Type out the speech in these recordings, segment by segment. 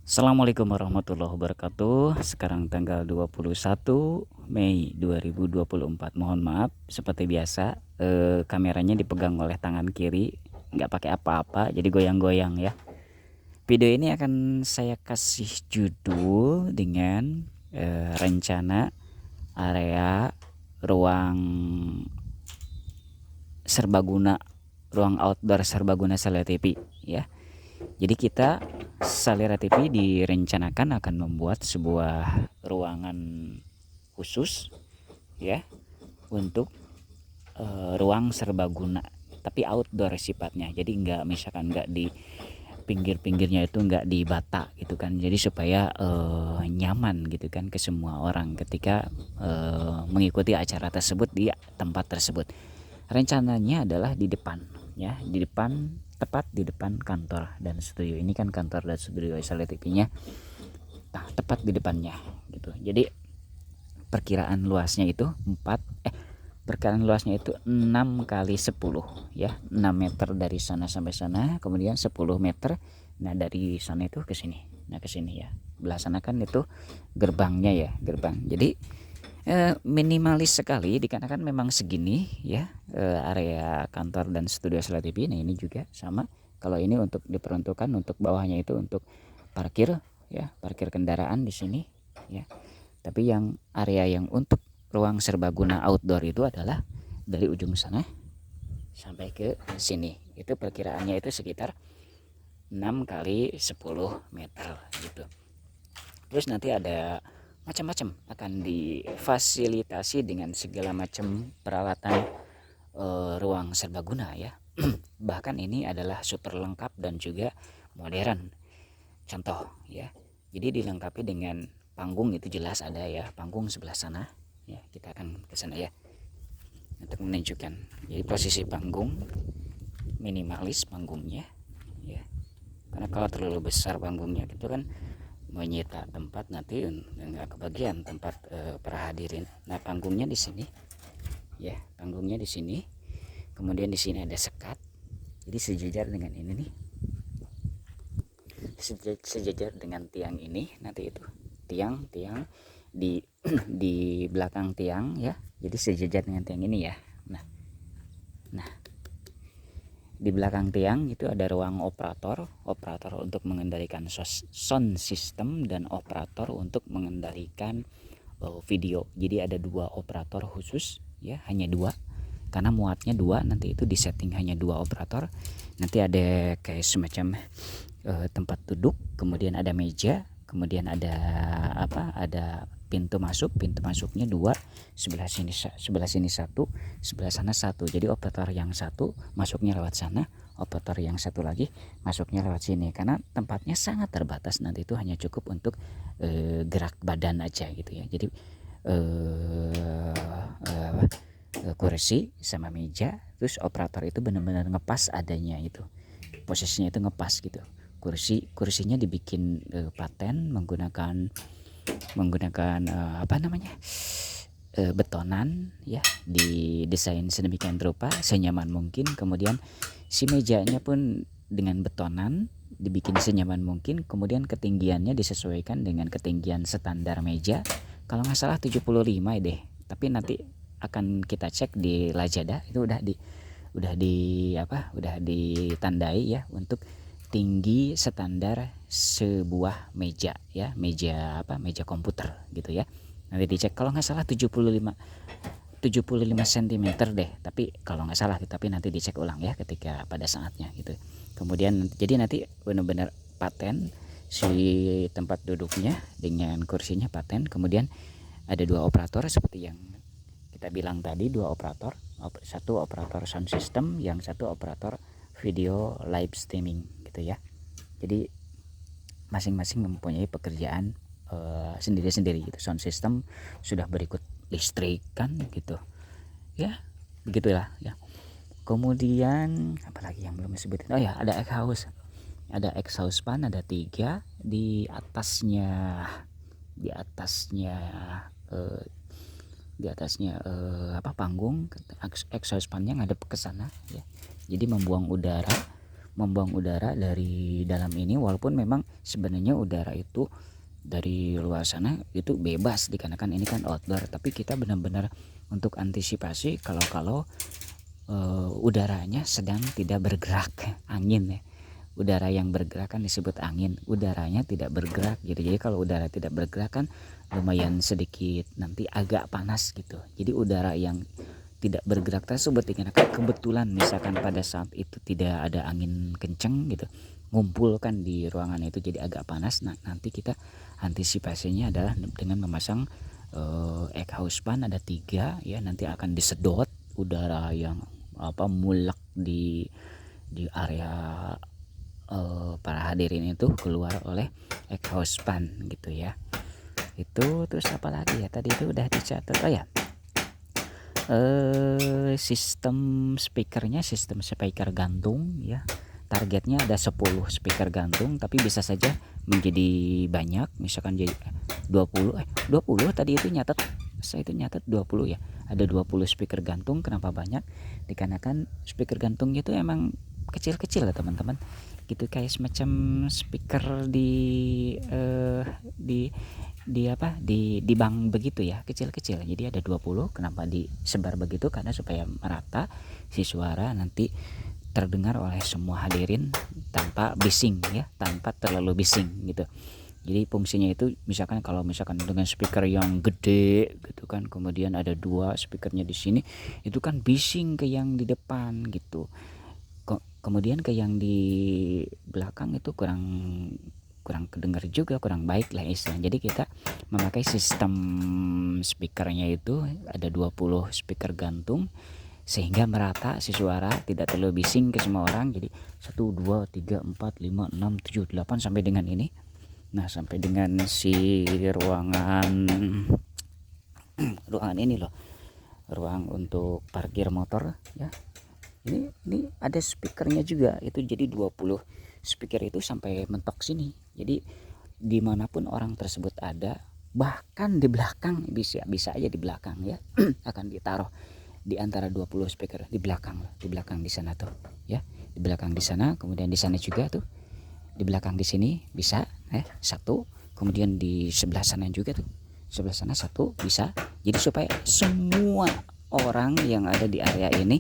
Assalamualaikum warahmatullahi wabarakatuh. Sekarang tanggal 21 Mei 2024. Mohon maaf, seperti biasa kameranya dipegang oleh tangan kiri, nggak pakai apa-apa, jadi goyang-goyang ya. Video ini akan saya kasih judul dengan rencana area ruang serbaguna, ruang outdoor serbaguna Salera TV ya. Jadi kita Salera TV direncanakan akan membuat sebuah ruangan khusus ya untuk ruang serbaguna, tapi outdoor sifatnya. Jadi misalkan nggak di pinggir-pinggirnya itu nggak di bata gitu kan. Jadi supaya nyaman gitu kan ke semua orang ketika mengikuti acara tersebut di tempat tersebut. Rencananya adalah di depan ya, di depan, tepat di depan kantor dan studio. Ini kan kantor dan studio Salera TV-nya. Nah, tepat di depannya gitu. Jadi perkiraan luasnya itu 6 kali 10 ya, 6 meter dari sana sampai sana, kemudian 10 meter. Nah, dari sana itu ke sini. Nah, ke sini ya. Belah sana kan itu gerbangnya ya, gerbang. Jadi minimalis sekali dikarenakan memang segini ya area kantor dan studio Salera TV. Nah, ini juga sama. Kalau ini untuk diperuntukkan untuk bawahnya itu untuk parkir ya, parkir kendaraan di sini ya. Tapi yang area yang untuk ruang serbaguna outdoor itu adalah dari ujung sana sampai ke sini. Itu perkiraannya itu sekitar 6 kali 10 meter gitu. Terus nanti ada macam-macam, akan difasilitasi dengan segala macam peralatan ruang serbaguna ya. Bahkan ini adalah super lengkap dan juga modern. Contoh ya. Jadi dilengkapi dengan panggung, itu jelas ada ya, panggung sebelah sana ya. Kita akan ke sana ya untuk menunjukkan. Jadi posisi panggung minimalis panggungnya ya. Karena kalau terlalu besar panggungnya gitu kan menyita tempat, nanti nggak kebagian tempat para hadirin. Nah, panggungnya di sini ya, panggungnya di sini. Kemudian di sini ada sekat, jadi sejajar dengan ini nih, sejajar dengan tiang ini. Nanti itu tiang di di belakang tiang ya, jadi sejajar dengan tiang ini ya. Nah, di belakang tiang itu ada ruang operator untuk mengendalikan sound system dan operator untuk mengendalikan video. Jadi ada 2 operator khusus ya, hanya 2 karena muatnya 2. Nanti itu disetting hanya 2 operator. Nanti ada kayak semacam tempat duduk, kemudian ada meja, kemudian ada ada pintu masuknya 2, sebelah sini 1, sebelah sana 1. Jadi operator yang satu masuknya lewat sana, operator yang satu lagi masuknya lewat sini. Karena tempatnya sangat terbatas, nanti itu hanya cukup untuk gerak badan aja gitu ya. Jadi kursi sama meja, terus operator itu benar-benar ngepas adanya itu, posisinya itu ngepas gitu. Kursinya dibikin paten menggunakan betonan ya, didesain sedemikian rupa senyaman mungkin. Kemudian si mejanya pun dengan betonan dibikin senyaman mungkin. Kemudian ketinggiannya disesuaikan dengan ketinggian standar meja, kalau nggak salah 75 deh, tapi nanti akan kita cek di Lazada. Itu udah ditandai ya untuk tinggi standar sebuah meja ya, meja komputer gitu ya. Nanti dicek, kalau nggak salah 75 cm deh, tapi kalau nggak salah, tapi nanti dicek ulang ya ketika pada saatnya gitu. Kemudian jadi nanti benar-benar paten si tempat duduknya dengan kursinya paten. Kemudian ada 2 operator seperti yang kita bilang tadi, 2 operator, satu operator sound system, yang satu operator video live streaming gitu ya. Jadi masing-masing mempunyai pekerjaan sendiri-sendiri gitu. Sound system sudah berikut listrik kan gitu ya, begitulah ya. Kemudian apalagi yang belum disebutin, oh ya, ada exhaust fan ada 3 di atasnya, eh, panggung. Exhaust fan-nya ngadep ke sana ya, jadi membuang udara membuang udara dari dalam ini, walaupun memang sebenarnya udara itu dari luar sana itu bebas dikarenakan ini kan outdoor, tapi kita benar-benar untuk antisipasi kalau udaranya sedang tidak bergerak, angin ya. Udara yang bergerak kan disebut angin, udaranya tidak bergerak gitu. Jadi kalau udara tidak bergerak kan lumayan sedikit nanti agak panas gitu. Jadi udara yang tidak bergerak tersebut dikarenakan kebetulan misalkan pada saat itu tidak ada angin kenceng gitu, ngumpulkan di ruangan itu jadi agak panas. Nah nanti kita antisipasinya adalah dengan memasang exhaust fan ada 3 ya, nanti akan disedot udara yang mulek di area para hadirin itu keluar oleh exhaust fan gitu ya. Itu terus apa lagi ya, tadi itu udah dicatat. Oh ya, sistem speakernya sistem speaker gantung ya. Targetnya ada 10 speaker gantung, tapi bisa saja menjadi banyak, misalkan jadi 20 tadi itu nyatet, saya itu nyatet 20 ya. Ada 20 speaker gantung. Kenapa banyak? Dikarenakan speaker gantung itu emang kecil-kecil ya teman-teman. Gitu, kayak semacam speaker di bank begitu ya, kecil-kecil. Jadi ada 20. Kenapa disebar begitu? Karena supaya merata si suara nanti terdengar oleh semua hadirin tanpa bising ya, tanpa terlalu bising gitu. Jadi fungsinya itu misalkan kalau dengan speaker yang gede gitu kan, kemudian ada 2 speakernya di sini, itu kan bising ke yang di depan gitu. Kemudian ke yang di belakang itu kurang kedengar juga, kurang baik lah istilahnya. Jadi kita memakai sistem speakernya itu ada 20 speaker gantung sehingga merata si suara, tidak terlalu bising ke semua orang. Jadi 1 2 3 4 5 6 7 8 sampai dengan ini. Nah sampai dengan si ruangan ini loh, ruang untuk parkir motor ya. Ini ada speakernya juga, itu jadi 20 speaker itu sampai mentok sini. Jadi dimanapun orang tersebut ada, bahkan di belakang bisa aja di belakang ya akan ditaruh di antara 20 speaker di belakang di sana tuh ya, di belakang di sana, kemudian di sana juga tuh, di belakang di sini bisa satu, kemudian di sebelah sana juga tuh, sebelah sana satu bisa. Jadi supaya semua orang yang ada di area ini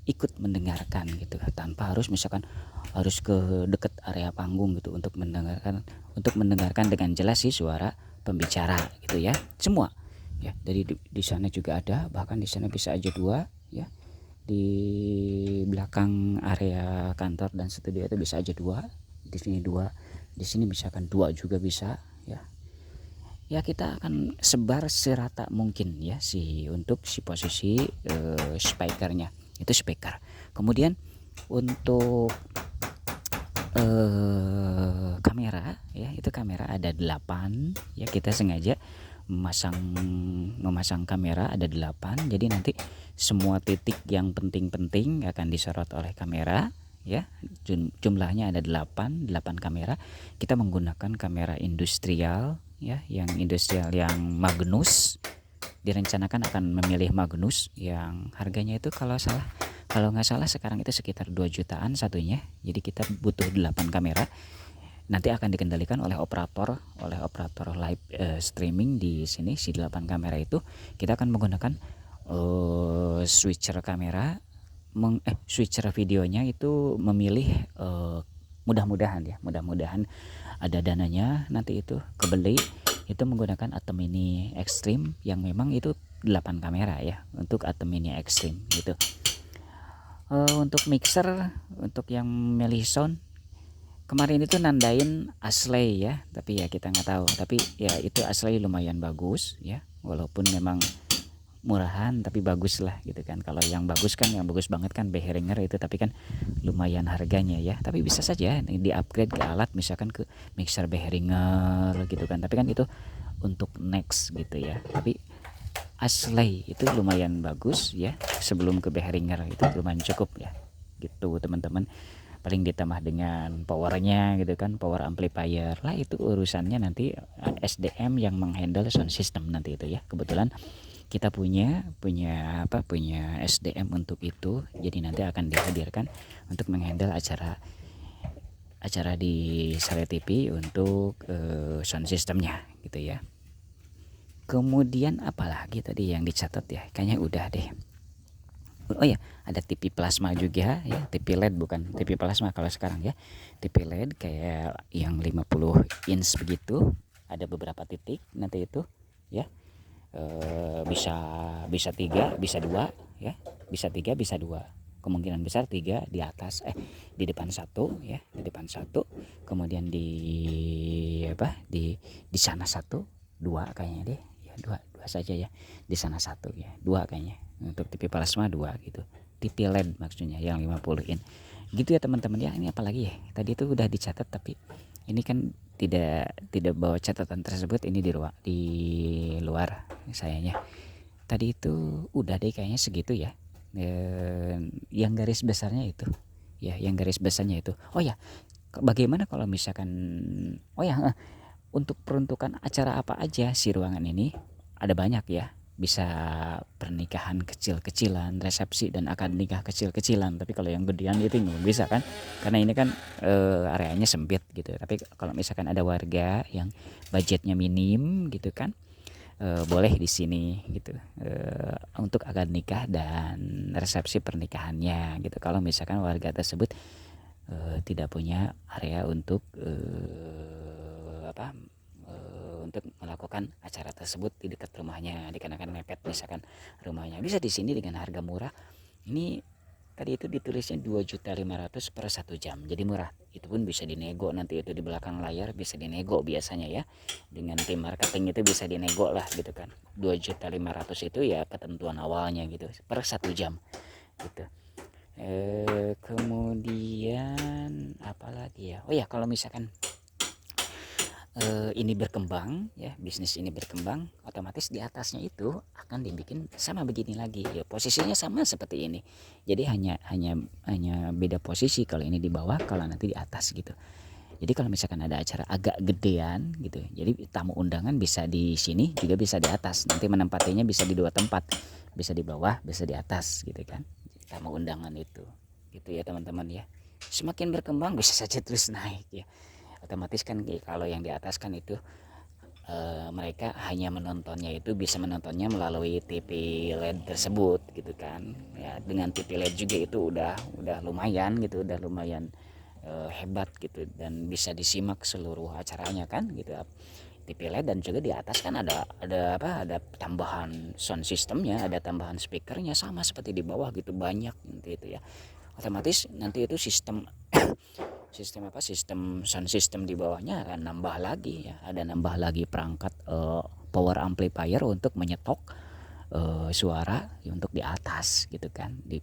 ikut mendengarkan gitu, tanpa harus misalkan harus ke dekat area panggung gitu untuk mendengarkan dengan jelas sih suara pembicara gitu ya, semua ya. Dari di sana juga ada, bahkan di sana bisa aja 2 ya, di belakang area kantor dan studio itu bisa aja 2, di sini 2, di sini misalkan 2 juga bisa ya. Ya kita akan sebar serata mungkin ya untuk si posisi speakernya itu speaker. Kemudian untuk kamera ya, itu kamera ada 8 ya, kita sengaja memasang kamera ada 8. Jadi nanti semua titik yang penting-penting akan disorot oleh kamera ya. Jumlahnya ada 8 kamera. Kita menggunakan kamera industrial ya, yang industrial yang Magnus. Direncanakan akan memilih Magnus yang harganya itu kalau nggak salah sekarang itu sekitar 2 jutaan satunya. Jadi kita butuh 8 kamera. Nanti akan dikendalikan oleh operator live streaming di sini. Si 8 kamera itu kita akan menggunakan switcher kamera, switcher videonya itu memilih mudah-mudahan ada dananya nanti itu kebeli, itu menggunakan Atom Mini Extreme yang memang itu 8 kamera ya, untuk Atom Mini Extreme gitu. Untuk mixer, untuk yang milih sound kemarin itu nandain Asley ya, tapi ya kita nggak tahu. Tapi ya itu Asley lumayan bagus ya, walaupun memang murahan tapi bagus lah gitu kan. Kalau yang bagus kan, yang bagus banget kan Behringer itu, tapi kan lumayan harganya ya. Tapi bisa saja di upgrade ke alat misalkan ke mixer Behringer gitu kan, tapi kan itu untuk next gitu ya. Tapi Asley itu lumayan bagus ya, sebelum ke Behringer itu lumayan cukup ya gitu teman-teman. Paling ditambah dengan powernya gitu kan, power amplifier lah, itu urusannya nanti SDM yang menghandle sound system nanti itu ya. Kebetulan kita punya SDM untuk itu, jadi nanti akan dihadirkan untuk menghandle acara acara di Sale TV untuk sound systemnya gitu ya. Kemudian apalagi tadi yang dicatat ya, kayaknya udah deh. Oh ya, ada TV plasma juga ya, TV LED bukan TV plasma kalau sekarang ya. TV LED kayak yang 50 inch begitu, ada beberapa titik nanti itu ya. Bisa bisa 3, bisa 2 ya. Bisa 3, bisa 2. Kemungkinan besar 3 di atas di depan satu ya, di depan satu. Kemudian di di sana satu, 2 kayaknya deh. Ya, 2 saja ya. Di sana satu ya, 2 kayaknya. Untuk TV plasma 2 gitu. TV LED maksudnya yang 50 in. Gitu ya teman-teman ya. Ini apalagi ya? Tadi itu udah dicatat tapi ini kan tidak bawa catatan tersebut, ini di luar sayanya. Tadi itu udah deh kayaknya segitu ya. Yang garis besarnya itu. Ya, yang garis besarnya itu. Oh ya, bagaimana kalau misalkan untuk peruntukan acara apa aja si ruangan ini? Ada banyak ya, bisa pernikahan kecil-kecilan, resepsi dan akad nikah kecil-kecilan. Tapi kalau yang gedean itu nggak bisa kan, karena ini kan areanya sempit gitu. Tapi kalau misalkan ada warga yang budgetnya minim gitu kan, boleh di sini gitu, untuk akad nikah dan resepsi pernikahannya gitu. Kalau misalkan warga tersebut tidak punya area untuk untuk melakukan acara tersebut di dekat rumahnya, dikarenakan mepet misalkan rumahnya, bisa di sini dengan harga murah. Ini tadi itu ditulisnya 2.500.000 per 1 jam, jadi murah. Itu pun bisa dinego, nanti itu di belakang layar bisa dinego biasanya ya, dengan tim marketing itu bisa dinego lah gitu kan. 2.500.000 itu ya ketentuan awalnya gitu per 1 jam gitu. Kemudian apalagi ya, oh ya kalau misalkan ini berkembang ya, bisnis ini berkembang, otomatis di atasnya itu akan dibikin sama begini lagi ya, posisinya sama seperti ini. Jadi hanya beda posisi, kalau ini di bawah, kalau nanti di atas gitu. Jadi kalau misalkan ada acara agak gedean gitu, jadi tamu undangan bisa di sini juga bisa di atas. Nanti menempatinya bisa di 2 tempat, bisa di bawah, bisa di atas gitu kan. Tamu undangan itu. Gitu ya teman-teman ya. Semakin berkembang bisa saja terus naik ya. Otomatis kan kalau yang di atas kan itu mereka hanya menontonnya, itu bisa menontonnya melalui TV LED tersebut gitu kan ya. Dengan TV LED juga itu udah lumayan gitu, udah lumayan hebat gitu, dan bisa disimak seluruh acaranya kan gitu, TV LED. Dan juga di atas kan ada tambahan sound systemnya, ada tambahan speakernya sama seperti di bawah gitu, banyak nanti itu ya. Otomatis nanti itu sistem sound system di bawahnya akan nambah lagi ya, ada nambah lagi perangkat power amplifier untuk menyetok suara untuk di atas gitu kan, di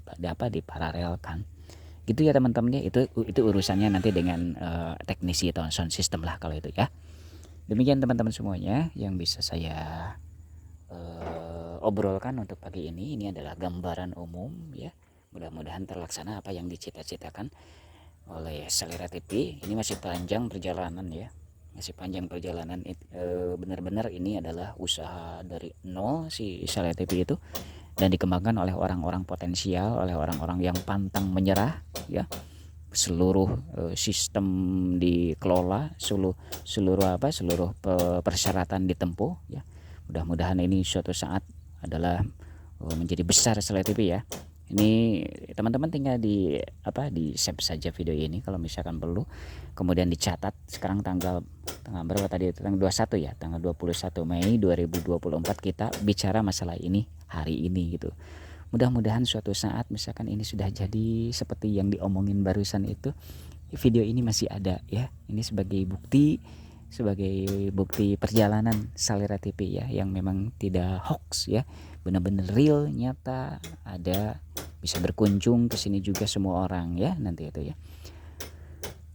paralel kan gitu ya teman-teman ya. Itu urusannya nanti dengan teknisi atau sound system lah kalau itu ya. Demikian teman-teman semuanya yang bisa saya obrolkan untuk pagi ini. Ini adalah gambaran umum ya, mudah-mudahan terlaksana apa yang dicita-citakan oleh Selera TV. Ini masih panjang perjalanan ya, masih panjang perjalanan. Benar-benar ini adalah usaha dari nol si Selera TV itu, dan dikembangkan oleh orang-orang potensial, oleh orang-orang yang pantang menyerah ya. Seluruh sistem dikelola, seluruh persyaratan ditempuh ya. Mudah-mudahan ini suatu saat adalah menjadi besar Selera TV ya. Ini teman-teman tinggal di save saja video ini kalau misalkan perlu, kemudian dicatat. Sekarang tanggal berapa tadi, tanggal 21 ya, tanggal 21 Mei 2024 kita bicara masalah ini hari ini gitu. Mudah-mudahan suatu saat misalkan ini sudah jadi seperti yang diomongin barusan itu, video ini masih ada ya. Ini sebagai bukti perjalanan Selera TV ya, yang memang tidak hoax ya, benar-benar real, nyata, ada, bisa berkunjung ke sini juga semua orang ya nanti itu ya.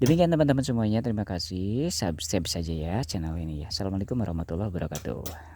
Demikian teman-teman semuanya, terima kasih, subscribe saja ya channel ini ya. Assalamualaikum warahmatullahi wabarakatuh.